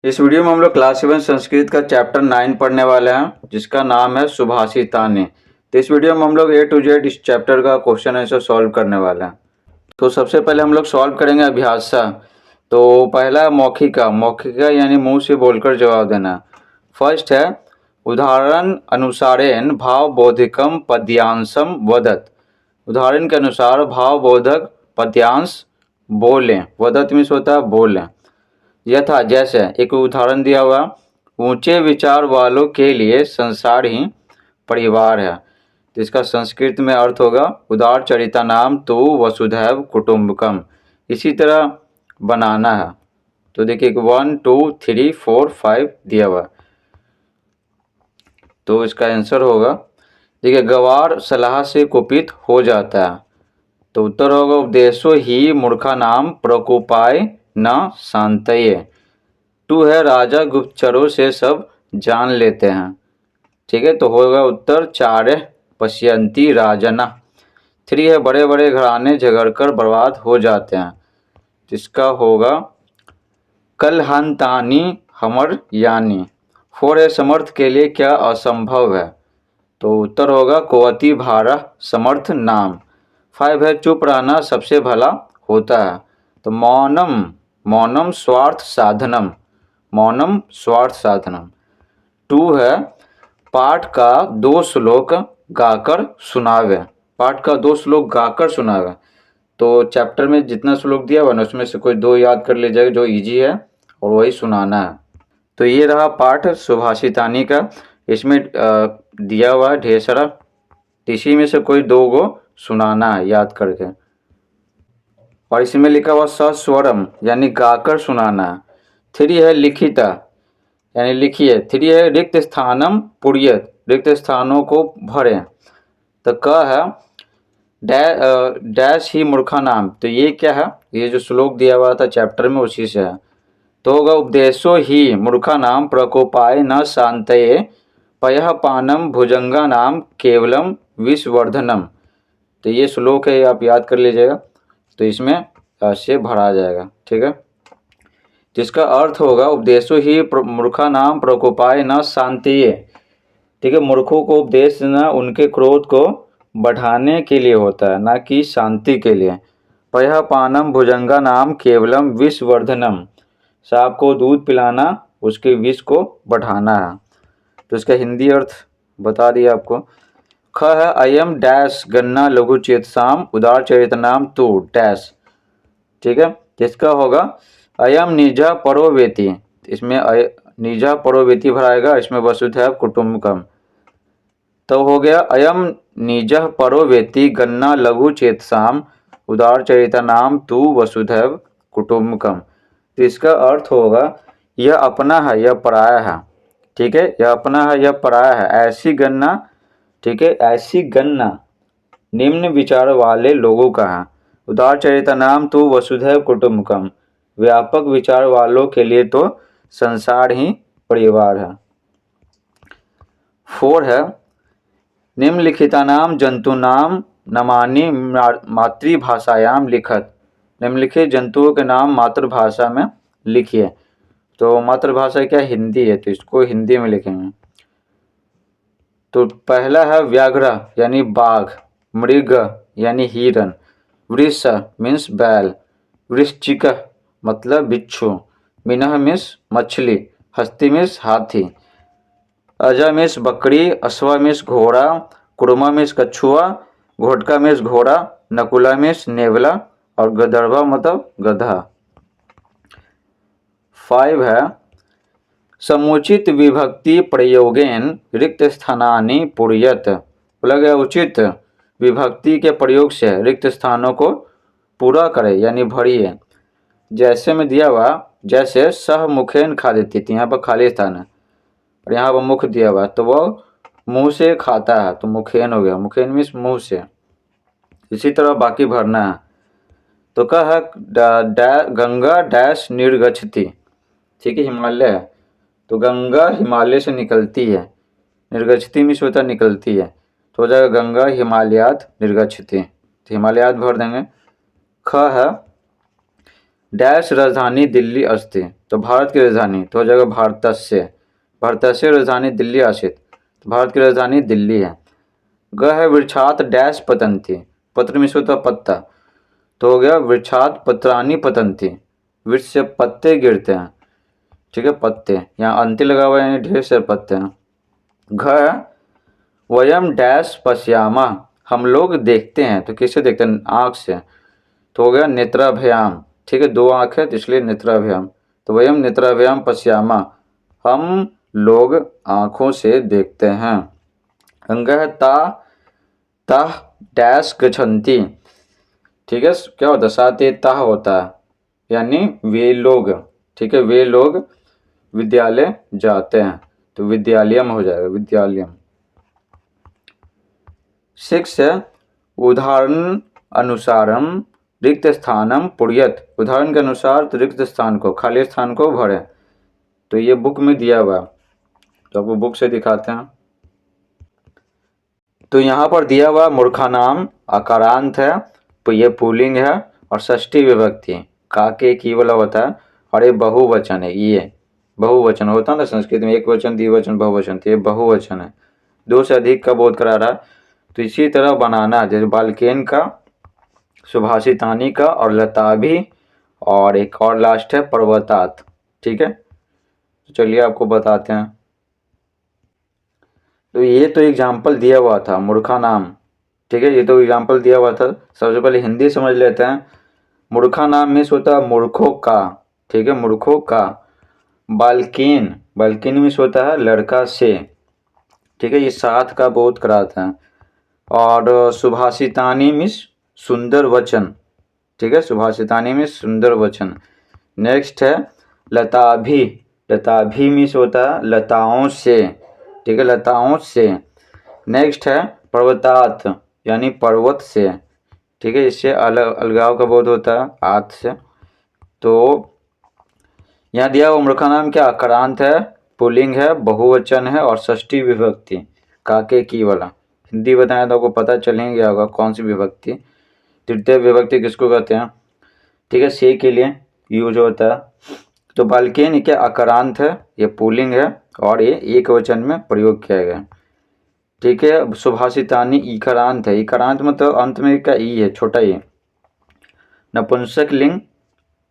इस वीडियो में हम लोग क्लास 7 संस्कृत का चैप्टर 9 पढ़ने वाले हैं, जिसका नाम है सुभाषितानी। तो इस वीडियो में हम लोग A to Z इस चैप्टर का क्वेश्चन आंसर सॉल्व करने वाले हैं। तो सबसे पहले हम लोग सॉल्व करेंगे अभ्यासा। तो पहला है मौखिका। मौखिका यानी मुंह से बोलकर जवाब देना। फर्स्ट है उदाहरण अनुसारेण भावबोधकम पद्यांशम वदत। उदाहरण के अनुसार भावबोधक पद्यांश बोलें। वदत मीन्स होता है बोलें। यथा जैसे एक उदाहरण दिया हुआ, ऊंचे विचार वालों के लिए संसार ही परिवार है। तो इसका संस्कृत में अर्थ होगा उदार चरिता नाम तो वसुधैव कुटुंबकम। इसी तरह बनाना है। तो देखिए 1 2 3 4 5 दिया हुआ। तो इसका आंसर होगा, देखिए गवार सलाह से कुपित हो जाता है। तो उत्तर होगा उपदेशो ही मूर्खा नाम प्रकोपाय न शांतये। 2 है राजा गुप्तचरों से सब जान लेते हैं। ठीक है, तो होगा उत्तर 4 पश्यंती राजना। 3 है बड़े बड़े घराने झगड़कर बर्बाद हो जाते हैं। जिसका होगा कलहंतानी हमर यानी। 4 है समर्थ के लिए क्या असंभव है। तो उत्तर होगा कोअति भारा समर्थ नाम। 5 है चुप रहना सबसे भला होता है। तो मौनम मौनम स्वार्थ साधनम। मौनम स्वार्थ साधनम। 2 है पाठ का 2 श्लोक गाकर सुनावे। पाठ का 2 श्लोक गाकर सुनावे। तो चैप्टर में जितना श्लोक दिया हुआ ना उसमें से कोई 2 याद कर लीजिएगा जो इजी है और वही सुनाना है। तो ये रहा पाठ सुभाषितानी का। इसमें दिया हुआ है ढेर सारा, इसी में से कोई 2 गो सुनाना है याद करके। और इसमें लिखा हुआ सस्वरम यानी गाकर सुनाना है। 3 है लिखिता यानी लिखिए। 3 है रिक्त स्थानम पुर्यत, रिक्त स्थानों को भरें। तो क है डैश ही मूर्खा नाम। तो ये क्या है, ये जो श्लोक दिया हुआ था चैप्टर में उसी से है। तो होगा उपदेशो ही मूर्खा नाम प्रकोपाय न शांतये पयः पानम भुजंगा नाम केवलम विषवर्धनम। तो ये श्लोक है, आप याद कर लीजिएगा। तो इसमें से भरा जाएगा। ठीक है, जिसका अर्थ होगा उपदेशो ही मूर्खा नाम प्रकोपाय न शांतिये। ठीक है, मूर्खों को उपदेश देना उनके क्रोध को बढ़ाने के लिए होता है, ना कि शांति के लिए। पयः पानम भुजंगा नाम केवलम विषवर्धनम। सांप को दूध पिलाना उसके विष को बढ़ाना है। तो इसका हिंदी अर्थ बता दिया आपको। ख है अयम डैश गन्ना लघु चेतसाम उदार चरितनाम तू डैश। ठीक है, जिसका होगा अयम निजा परोवेति। इसमें निजा परोवेति भराएगा, इसमें वसुधैव कुटुंबकम। तो हो गया अयम निजा परोवेति गन्ना लघु चेतसाम उदार चरितनाम तू वसुधैव कुटुंबकम। तो इसका अर्थ होगा यह अपना है यह पराया है। ठीक है, यह अपना है यह पराया है, ऐसी गन्ना। ठीक है, ऐसी गन्ना निम्न विचार वाले लोगों का है। उदार चरिता नाम तो वसुधैव कुटुंबकम, व्यापक विचार वालों के लिए तो संसार ही परिवार है। 4 है निम्नलिखिता नाम जंतु नाम नमानि मातृभाषायाम लिखत। निम्नलिखित जंतुओं के नाम मातृभाषा में लिखिए। तो मातृभाषा क्या हिंदी है, तो इसको हिंदी में लिखेंगे। तो पहला है व्याघ्र यानी बाघ, मृग यानी हिरण, वृष मीन्स बैल, वृश्चिक मतलब बिच्छू, मीनः मीन्स मछली, हस्ती मीन्स हाथी, अज मीन्स बकरी, अश्व मीन्स घोड़ा, कुर्मा मीन्स कछुआ, घोटका मीन्स घोड़ा, नकुला मीन्स नेवला और गदर्भा मतलब गधा। 5 है समुचित विभक्ति प्रयोगेन रिक्त स्थानानि पूर्यत। बोला गया उचित विभक्ति के प्रयोग से रिक्त स्थानों को पूरा करे यानी भरिए। जैसे में दिया हुआ, जैसे सह मुखेन खा देती थी, यहाँ पर खाली स्थान है और यहाँ पर मुख दिया हुआ तो वह मुंह से खाता है, तो मुखेन हो गया। मुखेन मीन्स मुंह से। इसी तरह बाकी भरना है। तो कहा है गंगा डैश निर्गछति। ठीक है, हिमालय है तो गंगा हिमालय से निकलती है। निर्गछति मीन्स होता निकलती है, तो हो जाएगा गंगा हिमालयात निर्गछति। तो हिमालयात भर देंगे। ख है डैश राजधानी दिल्ली अस्ति। तो भारत की राजधानी तो हो जाएगा भारतस्य। भारतस्य राजधानी दिल्ली आसित, तो भारत की राजधानी दिल्ली है। ग है वृक्षात डैश पतंती, पत्र में होता पत्ता, तो हो गया वृक्षात पत्राणी पतंती, वृक्ष से पत्ते गिरते हैं, ठीक है, पत्ते, यहाँ अंति लगा हुआ है यानी ढेर सारे पत्ते हैं। घ है वयम डैश पश्यामा, हम लोग देखते हैं, तो किससे देखते हैं, आँख से, तो हो गया नेत्राभ्याम, ठीक है, दो आँख है तो इसलिए नेत्राभ्याम, तो वयम नेत्राभ्याम पश्यामा, हम लोग आँखों से देखते हैं। अंग है ता तह डैश गच्छन्ति, ठीक है, क्या होता है, साथ ही तह होता है यानी वे लोग, ठीक है, वे लोग विद्यालय जाते हैं, तो विद्यालयम हो जाएगा, विद्यालयम। 6 है उदाहरण अनुसारम रिक्त स्थानम पुर्यत, उदाहरण के अनुसार तो रिक्त स्थान को, खाली स्थान को भरें, तो ये बुक में दिया हुआ, तो आपको बुक से दिखाते हैं। तो यहाँ पर दिया हुआ मूर्खानाम आकारांत है, तो ये पुल्लिंग है और षष्ठी विभक्ति काके की वाला होता है, और ये बहुवचन है, ये बहुवचन होता है ना संस्कृत में, एक वचन द्विवचन बहुवचन, तो ये बहुवचन है, दो से अधिक का बोध करा रहा है। तो इसी तरह बनाना, जैसे बाल्केन का, सुभाषितानी का और लताभी, और एक और लास्ट है पर्वतात, ठीक है। तो चलिए आपको बताते हैं। तो ये तो एग्जाम्पल दिया हुआ था मूर्खा नाम, ठीक है, ये तो एग्जाम्पल दिया हुआ था। सबसे पहले हिंदी समझ लेते हैं। मूर्खा नाम मीन्स होता है मूर्खों का, ठीक है, मूर्खों का। बाल्किन, बाल्किन मीन्स होता है लड़का से, ठीक है, ये साथ का बोध कराता है। और सुभाषितानी मीन्स सुंदर वचन, ठीक है, सुभाषितानी मीन्स सुंदर वचन। नेक्स्ट है लताभी, लताभी मीन्स होता है लताओं से, ठीक है, लताओं से। नेक्स्ट है पर्वतात यानी पर्वत से, ठीक है, इससे अलगाव का बोध होता है आत से। तो यहाँ दिया हुआ मूर्खा नाम क्या आक्रांत है, पुल्लिंग है, बहुवचन है और षष्ठी विभक्ति काके की वाला। हिंदी बताएं तो आपको पता चलेंगे गया होगा कौन सी विभक्ति। तृतीय विभक्ति किसको कहते हैं, ठीक है, से के लिए यूज होता है। तो बाल्केन क्या आक्रांत है, ये पुल्लिंग है और ये एक वचन में प्रयोग किया गया, ठीक है। सुभाषितानी इकारांत है, इकारांत मतलब अंत में का ई है, छोटा ई, नपुंसक लिंग,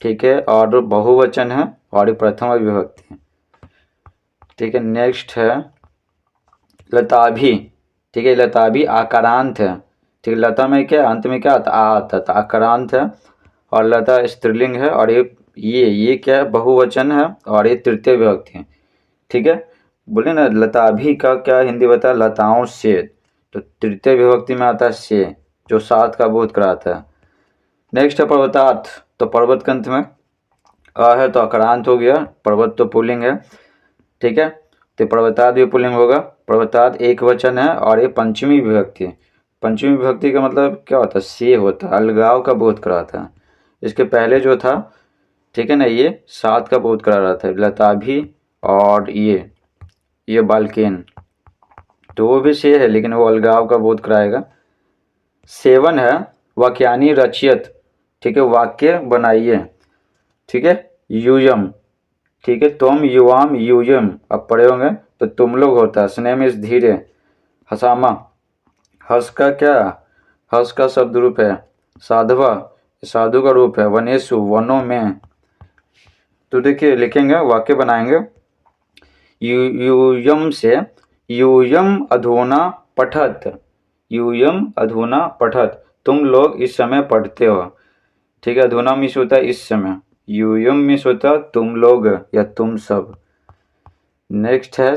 ठीक है, और बहुवचन है और प्रथम विभक्ति है, ठीक है। नेक्स्ट है लताभी, ठीक है, लताभी आकारांत है, ठीक है, लता में क्या अंत में क्या आता है, आकारांत है और लता स्त्रीलिंग है, और ये क्या है बहुवचन है और ये तृतीय विभक्ति है, ठीक है। बोले ना लताभी का क्या हिंदी बता, लताओं से, तो तृतीय विभक्ति में आता है से, जो सात का बोध कराता है। नेक्स्ट है पर्वतात, तो पर्वत के अंत में अ है तो आक्रांत हो गया, पर्वत तो पुल्लिंग है, ठीक है, तो पर्वतात भी पुल्लिंग होगा। पर्वतात एक वचन है और ये पंचमी विभक्ति है। पंचमी विभक्ति का मतलब क्या होता है, से होता है, अलगाव का बोध कराता है। इसके पहले जो था, ठीक है ना, ये सात का बोध करा रहा था, लताभी और ये बाल्केन, तो वो भी से है लेकिन वो अलगाव का बोध कराएगा। 7 है वाक्यानि रचियत, ठीक है, वाक्य बनाइए, ठीक है। यूयम, ठीक है, तुम युवाम यूयम, अब पढ़े होंगे तो तुम लोग होता है। स्नेह में धीरे। हसामा, हस का क्या, हस का शब्द रूप है। साधवा, साधु का रूप है। वनेशु, वनों में। तो देखिए लिखेंगे, वाक्य बनाएंगे। यूयम से यूयम अधुना पठत, यूयम अधुना पठत, तुम लोग इस समय पढ़ते हो, ठीक है। अधुना मिस होता है इस समय, यूयम मिस होता है तुम लोग या तुम सब। नेक्स्ट है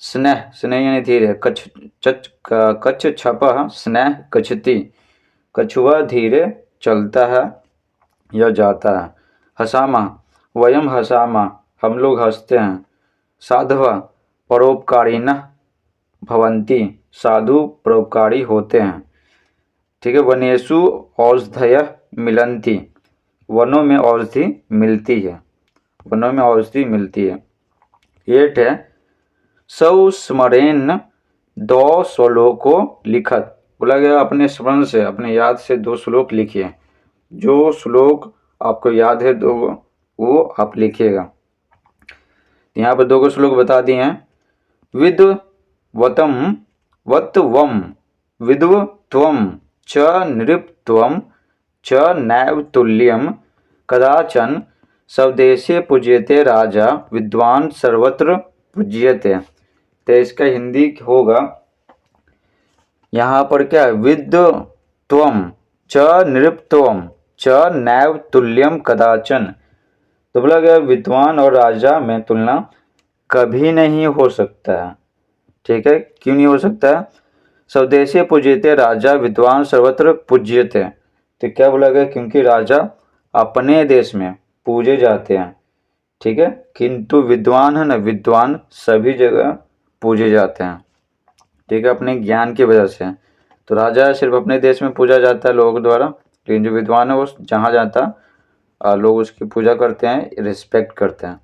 स्नेह, स्नेह यानी धीरे। कच्छ छपा स्नेह कछती, कछुआ धीरे चलता है या जाता है। हसामा, वयम हसामा, हम लोग हंसते हैं। साधवा, परोपकारिणः भवन्ति, साधु परोपकारी होते हैं, ठीक है। वनेषु औषधयः मिलन्ति, वनों में औषधि मिलती है, वनों में औषधि मिलती है। 8 है संस्मरेण 2 श्लोकों लिखत, बोला गया अपने स्मरण से, अपने याद से 2 श्लोक लिखिए। जो श्लोक आपको याद है दो वो आप लिखिएगा, यहाँ पर 2 श्लोक बता दिए हैं। विद्वतम वत्वम विद्वत्वम च नृपत्वम च नैव तुल्यम कदाचन स्वदेशे पूज्यते राजा विद्वान सर्वत्र पूज्यते। तो इसका हिंदी होगा यहाँ पर क्या है, विद्वत्वम च नृपत्वम च नैव तुल्यम कदाचन। तो बोला गया विद्वान और राजा में तुलना कभी नहीं हो सकता है। ठीक है, क्यों नहीं हो सकता है? स्वदेशी पूज्यते राजा विद्वान सर्वत्र पूज्यते। तो क्या बोला गया, क्योंकि राजा अपने देश में पूजे जाते हैं। ठीक है, किंतु विद्वान है ना, विद्वान सभी जगह पूजे जाते हैं। ठीक है, अपने ज्ञान की वजह से। तो राजा सिर्फ अपने देश में पूजा जाता है लोगों द्वारा, लेकिन जो विद्वान है वो जहाँ जाता लोग उसकी पूजा करते हैं, रिस्पेक्ट करते हैं।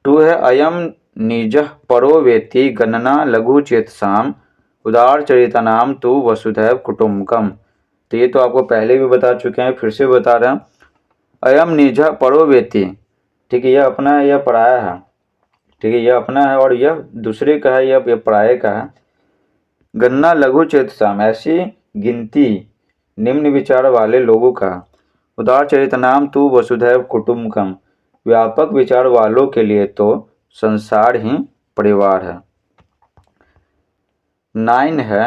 2 है अयम निज परो वेति गणना लघु चेतसाम उदार चरितनाम तु वसुधैव कुटुम्बकम। तो ये तो आपको पहले भी बता चुके हैं, फिर से बता रहे हैं। अयम निज परो वेति, ठीक है, यह अपना है, यह पराया है। ठीक है, यह अपना है और यह दूसरे का है, यह पराये का है। गणना लघु चेतसाम, ऐसी गिनती निम्न विचार वाले लोगों का। उदार चरितनाम तु वसुधैव कुटुम्बकम, व्यापक विचार वालों के लिए तो संसार ही परिवार है। 9 है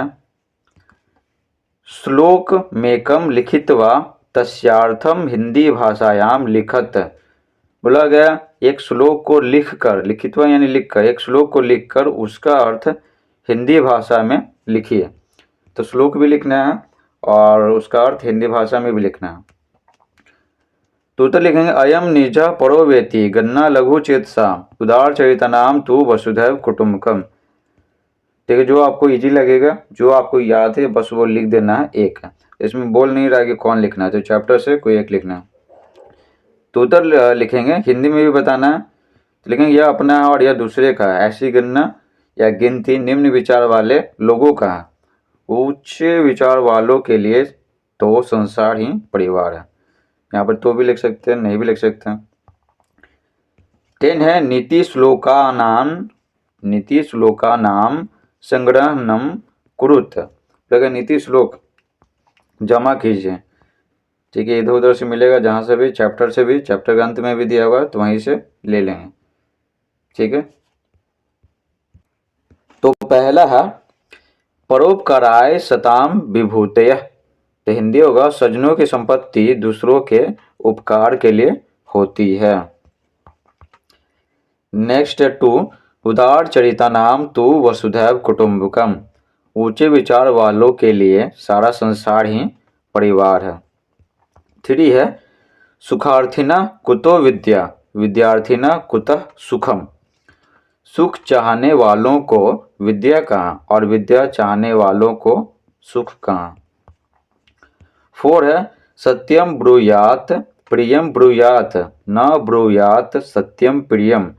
श्लोक मेकम लिखित्वा तस्यार्थम हिंदी भाषायाम लिखत। बोला गया एक श्लोक को लिखकर, लिखित्वा यानी लिखकर, एक श्लोक को लिखकर उसका अर्थ हिंदी भाषा में लिखिए। तो श्लोक भी लिखना है और उसका अर्थ हिंदी भाषा में भी लिखना है। तो लिखेंगे अयम निज परो वेति गन्ना लघु चेतसा उदार चरितनाम तु वसुधैव कुटुम्बकम। ठीक है, जो आपको इजी लगेगा, जो आपको याद है, बस वो लिख देना है। एक है, इसमें बोल नहीं रहा कि कौन लिखना है, तो चैप्टर से कोई एक लिखना है। तो उधर लिखेंगे, हिंदी में भी बताना है। तो लिखेंगे यह अपना है और यह दूसरे का है, ऐसी गणना या गिनती निम्न विचार वाले लोगों का है, उच्च विचार वालों के लिए तो संसार ही परिवार है। यहाँ पर तो भी लिख सकते हैं, नहीं भी लिख सकते हैं। 10 है नीति श्लोका नाम संग्रहणम कुरुत। अगर नीति श्लोक जमा कीजिए। ठीक है, इधर उधर से मिलेगा, जहाँ से भी, चैप्टर से भी, चैप्टर के अंत में भी दिया हुआ है तो वहीं से ले लेंगे। ठीक है, तो पहला है परोपकाराय सताम विभूतय। तो हिंदी होगा सज्जनों की संपत्ति दूसरों के उपकार के लिए होती है। नेक्स्ट है 2 उदार चरितानाम तु वसुधैव कुटुम्बकम। ऊंचे विचार वालों के लिए सारा संसार ही परिवार है। 3 है सुखार्थिना कुतो विद्या विद्यार्थिना कुतः सुखम। सुख चाहने वालों को विद्या कहाँ और विद्या चाहने वालों को सुख कहाँ। 4 है सत्यम ब्रूयात प्रियम ब्रूयात न ब्रूयात सत्यम प्रियम।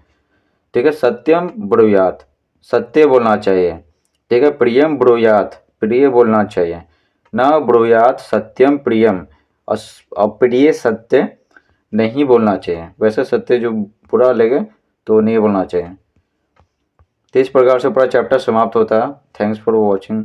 ठीक है, सत्यम ब्रूयात, सत्य बोलना चाहिए। ठीक है, प्रियम ब्रूयात, प्रिय बोलना चाहिए। न ब्रूयात सत्यम प्रियम, अप्रिय सत्य नहीं बोलना चाहिए। वैसे सत्य जो बुरा लगे तो नहीं बोलना चाहिए। तो इस प्रकार से पूरा चैप्टर समाप्त होता है। Thanks for watching.